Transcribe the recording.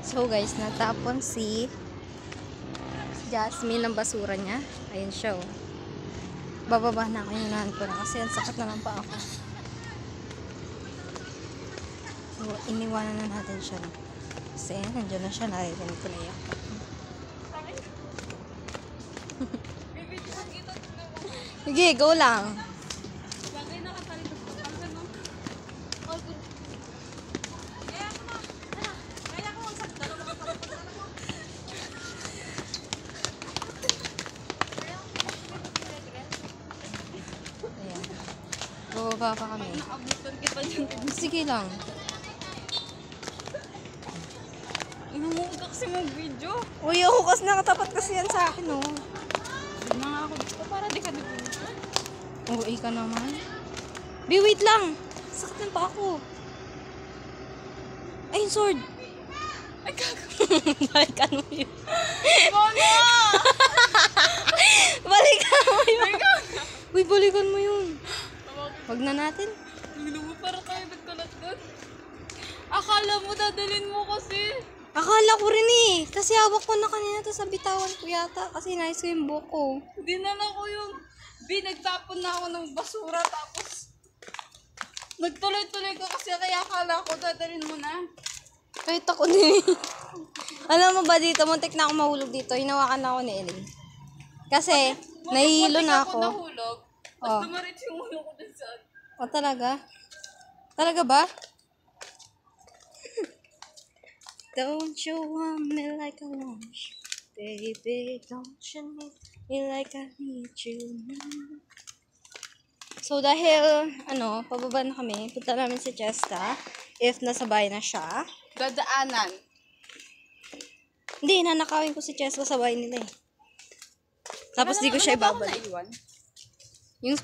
So guys, natapon si Jasmine ng basura niya. Ayun siya oh. Bababa na ako, inunahan ko na kasi ang sakit na lang pa ako. So, iniwanan na natin siya. Kasi nandiyan na siya, naririnig ko na iyak. Sige, go lang. Bababa pa kami. Sige lang. Inumukod ka kasi mag-video. Uy, ako kasi nakatapat kasi yan sa akin, oh. Hindi na nga ako dito para di ka dito. Uy ka naman. Bi, wait lang. Sakit ng pa ako. Ay, yung sword. Ay, gago. Balikan mo yun. Mona! Balikan mo yun. Ay, gago. Uy, balikan mo yun. Wag na natin. Hindi mo para tayo nagkalat doon. Akala mo dadalhin mo kasi. Akala ko rin eh. Kasi hawak ko na kanina to sa bitawan ko yata. Kasi nais ko yung buhok ko. Dinala ko yung nagtapon na ako ng basura tapos nagtuloy-tuloy ko kasi kaya akala ko dadalhin mo na. Kahit ako din. Alam mo ba dito, muntik na ako mahulog dito. Hinawakan na ako ni Ellen. Kasi, nahihilo na ako. Nahulog. Oh. Tapos dumarit yung ulo ko dun sa... O talaga? Talaga ba? Don't you want me like I want you, baby? Don't you need me like I need you? So dahil, pababa na kami, punta namin si Chesta. If nasa bahay na siya. Dadaanan. Hindi, nanakawin ko si Chesta sa bahay nila eh. Tapos di ko siya ibabalik. Naiwan? Yung